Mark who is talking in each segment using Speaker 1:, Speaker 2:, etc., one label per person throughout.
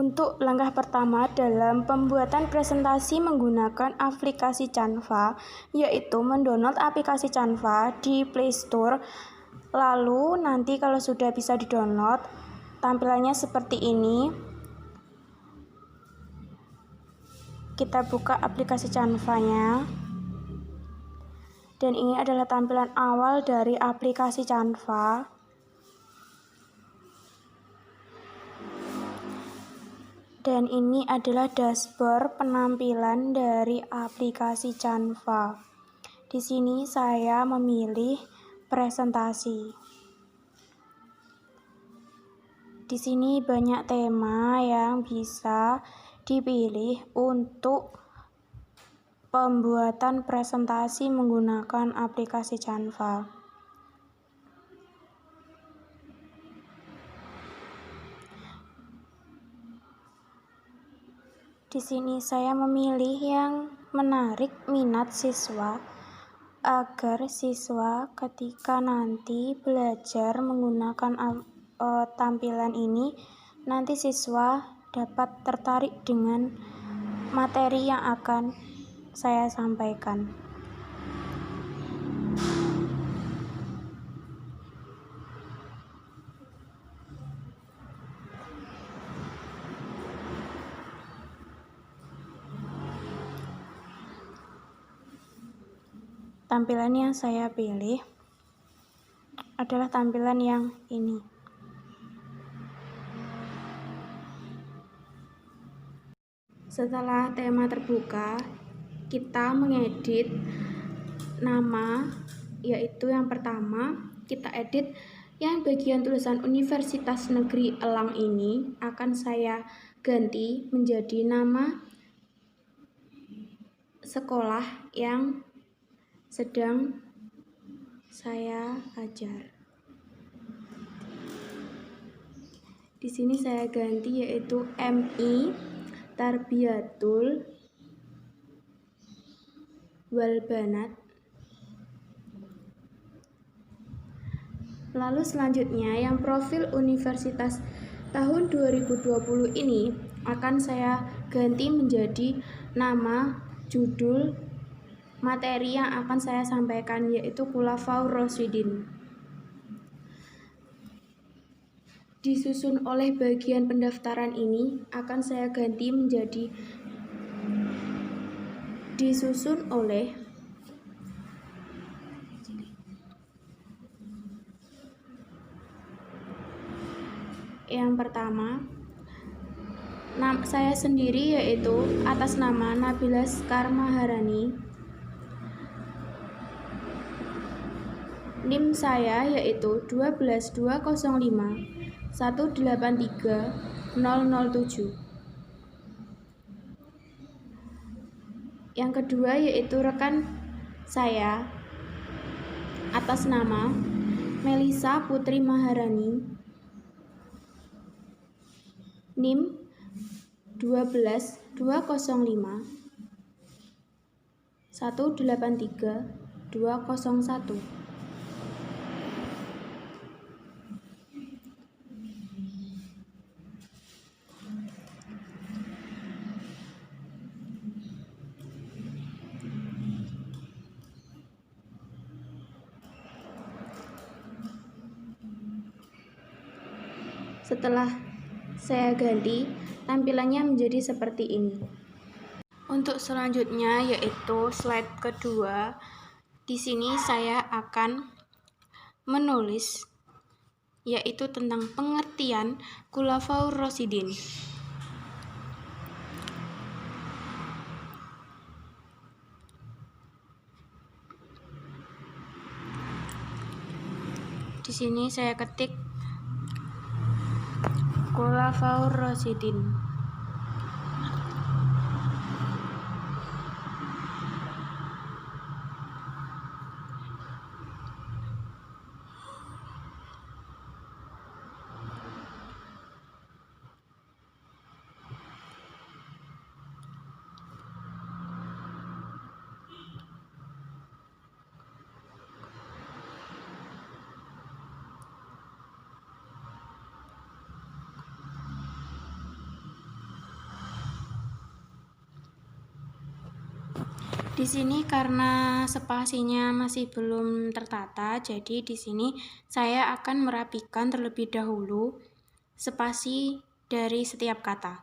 Speaker 1: Untuk langkah pertama dalam pembuatan presentasi menggunakan aplikasi Canva, yaitu mendownload aplikasi Canva di Play Store. Lalu nanti kalau sudah bisa didownload, tampilannya seperti ini. Kita buka aplikasi Canva-nya. Dan ini adalah tampilan awal dari aplikasi Canva. Dan ini adalah dashboard penampilan dari aplikasi Canva. Di sini saya memilih presentasi. Di sini banyak tema yang bisa dipilih untuk pembuatan presentasi menggunakan aplikasi Canva. Di sini saya memilih yang menarik minat siswa agar siswa ketika nanti belajar menggunakan tampilan ini, nanti siswa dapat tertarik dengan materi yang akan saya sampaikan. Tampilan yang saya pilih adalah tampilan yang ini. Setelah tema terbuka, kita mengedit nama, yaitu yang pertama kita edit yang bagian tulisan Universitas Negeri Elang ini akan saya ganti menjadi nama sekolah yang sedang saya ajar. Di sini saya ganti yaitu MI Tarbiyatul Walbanat. Lalu selanjutnya yang profil universitas tahun 2020 ini akan saya ganti menjadi nama, judul, materi yang akan saya sampaikan yaitu Khulafaur Rasyidin. Disusun oleh bagian pendaftaran ini akan saya ganti menjadi disusun oleh yang pertama saya sendiri yaitu atas nama Nabila Sekar Maharani. NIM saya yaitu 12205183007. Yang kedua yaitu rekan saya atas nama Melisa Putri Maharani. NIM 12205183201. Setelah saya ganti, tampilannya menjadi seperti ini. Untuk selanjutnya yaitu slide kedua. Di sini saya akan menulis yaitu tentang pengertian Khulafaur Rasyidin. Di sini saya ketik Khulafaur Rasyidin. Di sini karena spasinya masih belum tertata, jadi di sini saya akan merapikan terlebih dahulu spasi dari setiap kata.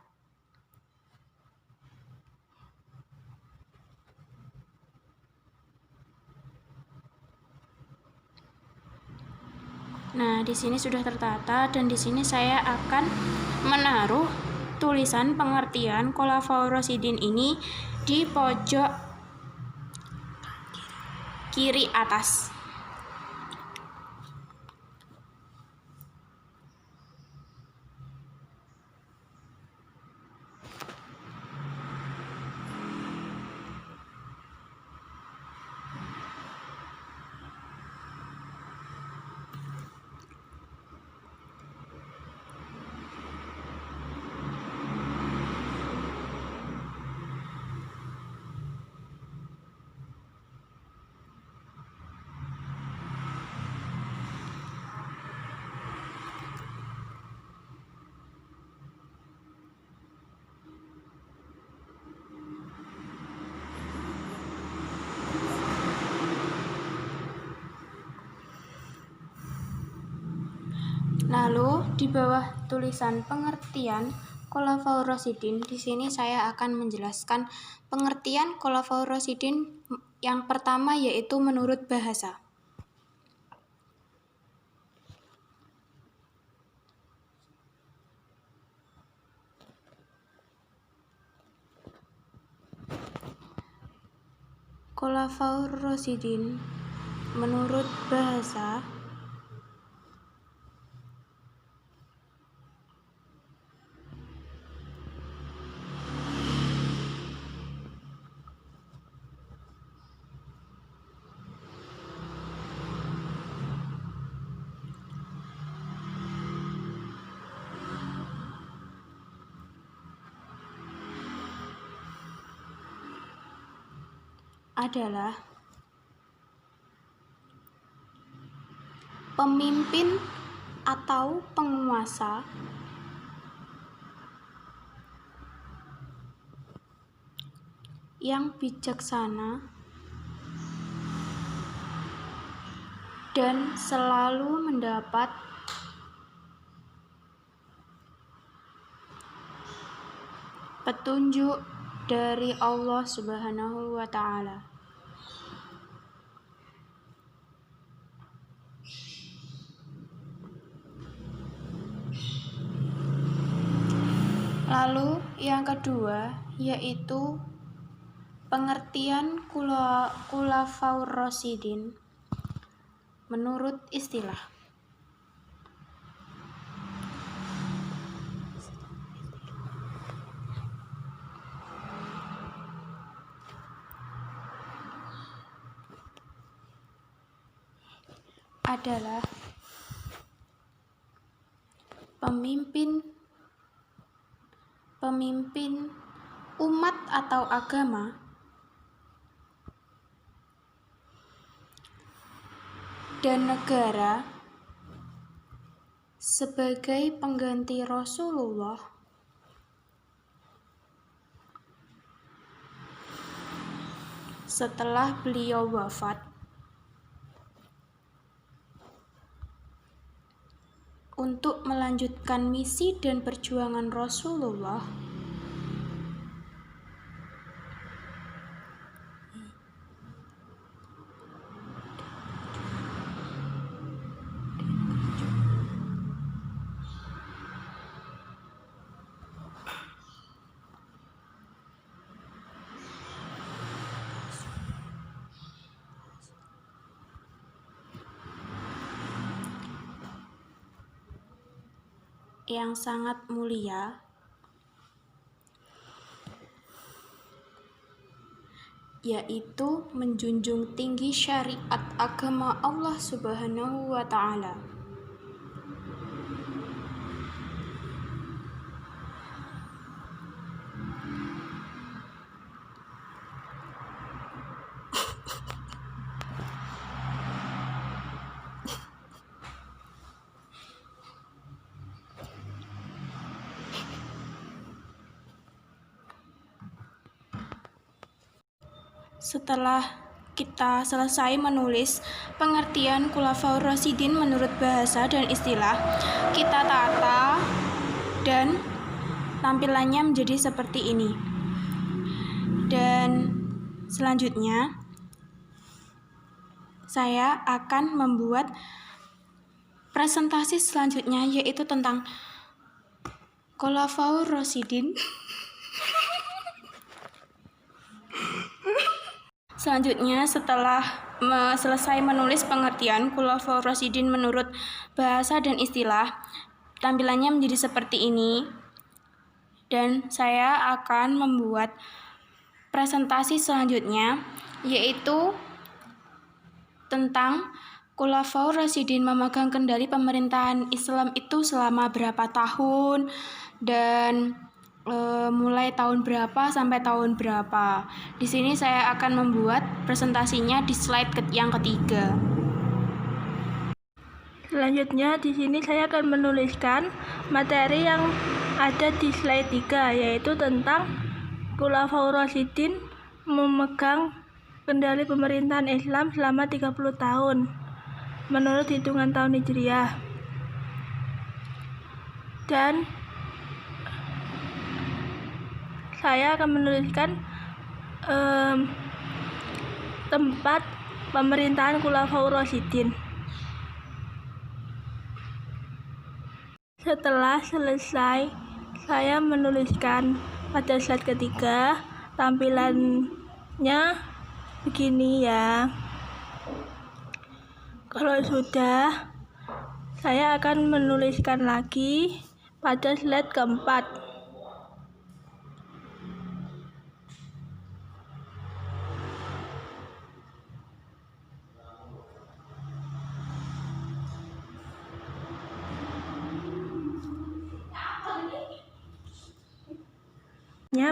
Speaker 1: Nah, di sini sudah tertata dan di sini saya akan menaruh tulisan pengertian kolafaurasidin ini di pojok kiri atas. Lalu di bawah tulisan pengertian kolafaurasidin, di sini saya akan menjelaskan pengertian kolafaurasidin yang pertama, yaitu menurut bahasa. Kolafaurasidin menurut bahasa adalah pemimpin atau penguasa yang bijaksana dan selalu mendapat petunjuk dari Allah Subhanahu wa Ta'ala. Lalu yang kedua yaitu pengertian kulafaurasidin menurut istilah. Adalah pemimpin umat atau agama dan negara sebagai pengganti Rasulullah setelah beliau wafat, untuk melanjutkan misi dan perjuangan Rasulullah yang sangat mulia, yaitu menjunjung tinggi syariat agama Allah Subhanahu wa Ta'ala. Setelah kita selesai menulis pengertian Khulafaur Rasyidin menurut bahasa dan istilah, kita tata dan tampilannya menjadi seperti ini. Dan selanjutnya saya akan membuat presentasi selanjutnya, yaitu tentang Khulafaur Rasyidin. Selanjutnya, setelah selesai menulis pengertian Khulafaur Rasyidin menurut bahasa dan istilah, tampilannya menjadi seperti ini. Dan saya akan membuat presentasi selanjutnya, yaitu tentang Khulafaur Rasyidin memegang kendali pemerintahan Islam itu selama berapa tahun, dan mulai tahun berapa sampai tahun berapa. Di sini saya akan membuat presentasinya di slide yang ketiga.
Speaker 2: Selanjutnya di sini saya akan menuliskan materi yang ada di slide 3, yaitu tentang Khulafaur Rasyidin memegang kendali pemerintahan Islam selama 30 tahun menurut hitungan tahun Hijriah. Dan saya akan menuliskan tempat pemerintahan Khulafaur Rasyidin. Setelah selesai, saya menuliskan pada slide ketiga, tampilannya begini ya. Kalau sudah, saya akan menuliskan lagi pada slide keempat.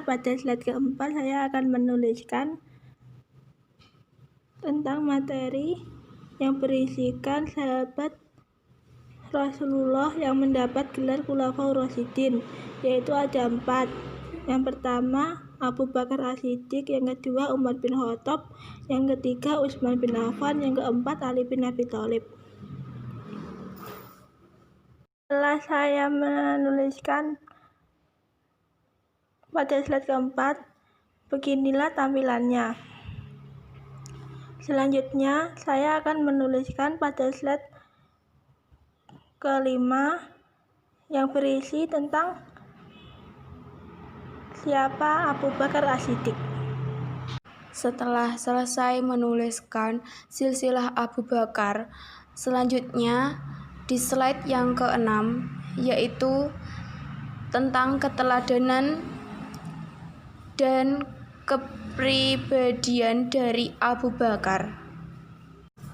Speaker 2: Pada slide keempat saya akan menuliskan tentang materi yang berisikan sahabat Rasulullah yang mendapat gelar Khulafaur Rasyidin, yaitu ada 4. Yang pertama Abu Bakar As-Siddiq, yang kedua Umar bin Khattab, yang ketiga Utsman bin Affan, yang keempat Ali bin Abi Thalib. Setelah saya menuliskan pada slide keempat, beginilah tampilannya. Selanjutnya, saya akan menuliskan pada slide kelima yang berisi tentang siapa Abu Bakar As-Siddiq.
Speaker 1: Setelah selesai menuliskan silsilah Abu Bakar, selanjutnya di slide yang ke-6, yaitu tentang keteladanan dan kepribadian dari Abu Bakar.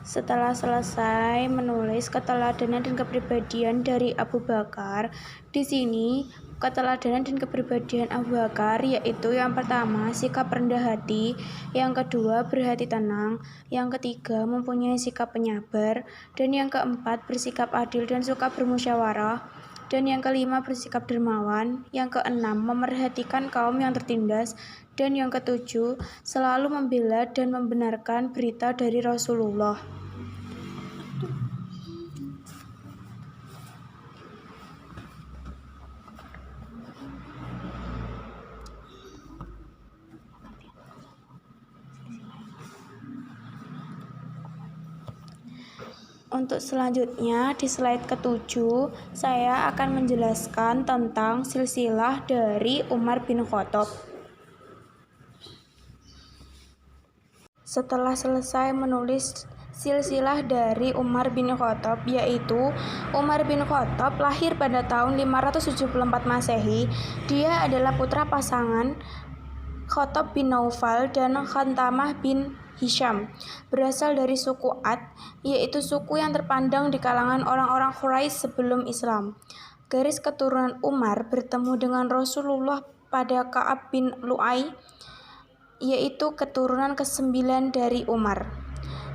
Speaker 1: Setelah selesai menulis keteladanan dan kepribadian dari Abu Bakar, di sini keteladanan dan kepribadian Abu Bakar yaitu yang pertama sikap rendah hati, yang kedua berhati tenang, yang ketiga mempunyai sikap penyabar, dan yang keempat bersikap adil dan suka bermusyawarah, dan yang kelima bersikap dermawan, yang keenam memerhatikan kaum yang tertindas, dan yang ketujuh selalu membela dan membenarkan berita dari Rasulullah. Untuk selanjutnya di slide ke-7 saya akan menjelaskan tentang silsilah dari Umar bin Khattab. Setelah selesai menulis silsilah dari Umar bin Khattab, yaitu Umar bin Khattab lahir pada tahun 574 Masehi. Dia adalah putra pasangan Khattab bin Naufal dan Khantamah bin Hisham, berasal dari suku Ad, yaitu suku yang terpandang di kalangan orang-orang Quraisy sebelum Islam. Garis keturunan Umar bertemu dengan Rasulullah pada Ka'ab bin Lu'ay, yaitu keturunan ke-9 dari Umar.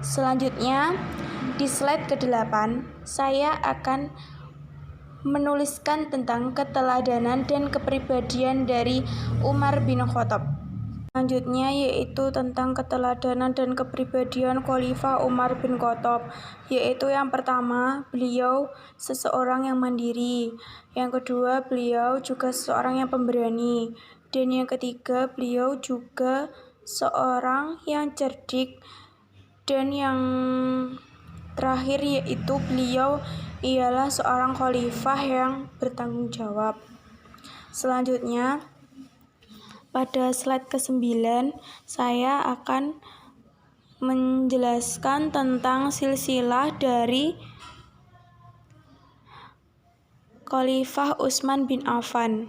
Speaker 1: Selanjutnya, di slide ke-8, saya akan menuliskan tentang keteladanan dan kepribadian dari Umar bin Khattab. Selanjutnya yaitu tentang keteladanan dan kepribadian Khalifah Umar bin Khattab, yaitu yang pertama, beliau seseorang yang mandiri, yang kedua, beliau juga seseorang yang pemberani, dan yang ketiga, beliau juga seorang yang cerdik, dan yang terakhir yaitu beliau ialah seorang khalifah yang bertanggung jawab. Selanjutnya, pada slide ke-9, saya akan menjelaskan tentang silsilah dari Khalifah Utsman bin Affan.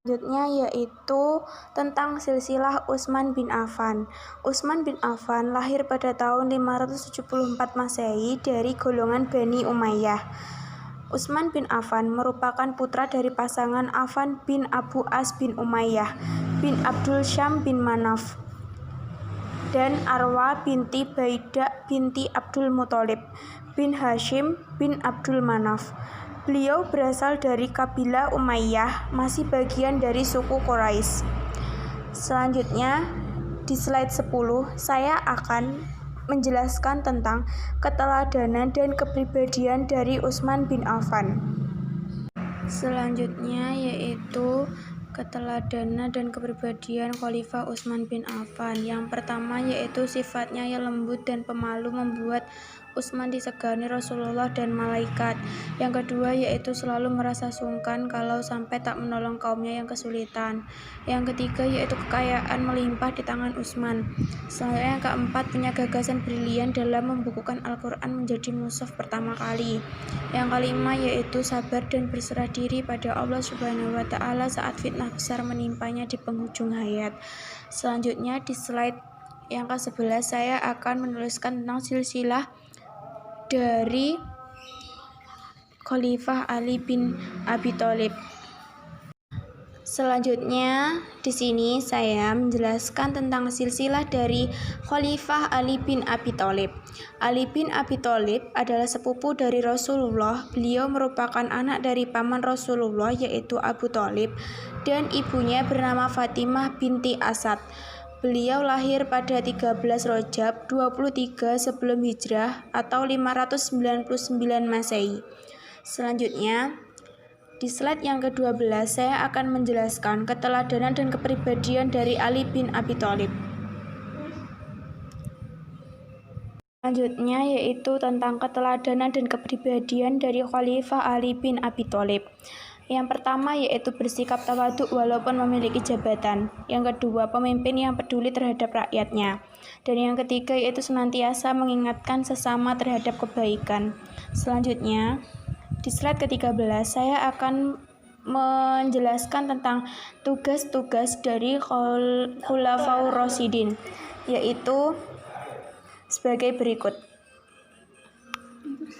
Speaker 1: Selanjutnya yaitu tentang silsilah Utsman bin Affan. Utsman bin Affan lahir pada tahun 574 Masehi dari golongan Bani Umayyah. Utsman bin Affan merupakan putra dari pasangan Affan bin Abu As bin Umayyah bin Abdul Syam bin Manaf dan Arwa binti Baidah binti Abdul Muthalib bin Hashim bin Abdul Manaf. Beliau berasal dari kabilah Umayyah, masih bagian dari suku Quraisy. Selanjutnya, di slide 10, saya akan menjelaskan tentang keteladanan dan kepribadian dari Utsman bin Affan. Selanjutnya yaitu keteladanan dan kepribadian Khalifah Utsman bin Affan. Yang pertama yaitu sifatnya yang lembut dan pemalu membuat Utsman disegani Rasulullah dan malaikat. Yang kedua yaitu selalu merasa sungkan kalau sampai tak menolong kaumnya yang kesulitan. Yang ketiga yaitu kekayaan melimpah di tangan Utsman. Selanjutnya yang keempat punya gagasan brilian dalam membukukan Al-Quran menjadi mushaf pertama kali. Yang kelima yaitu sabar dan berserah diri pada Allah Subhanahu wa Ta'ala saat fitnah besar menimpanya di penghujung hayat. Selanjutnya di slide yang ke-11 saya akan menuliskan tentang silsilah dari Khalifah Ali bin Abi Thalib. Selanjutnya di sini saya menjelaskan tentang silsilah dari Khalifah Ali bin Abi Thalib. Ali bin Abi Thalib adalah sepupu dari Rasulullah. Beliau merupakan anak dari paman Rasulullah yaitu Abu Thalib dan ibunya bernama Fatimah binti Asad. Beliau lahir pada 13 Rajab 23 sebelum Hijrah atau 599 Masehi. Selanjutnya, di slide yang ke-12 saya akan menjelaskan keteladanan dan kepribadian dari Ali bin Abi Thalib. Selanjutnya yaitu tentang keteladanan dan kepribadian dari Khalifah Ali bin Abi Thalib. Yang pertama yaitu bersikap tawaduk walaupun memiliki jabatan. Yang kedua, pemimpin yang peduli terhadap rakyatnya. Dan yang ketiga yaitu senantiasa mengingatkan sesama terhadap kebaikan. Selanjutnya, di slide ke-13 saya akan menjelaskan tentang tugas-tugas dari Khulafaur Rasyidin, yaitu sebagai berikut.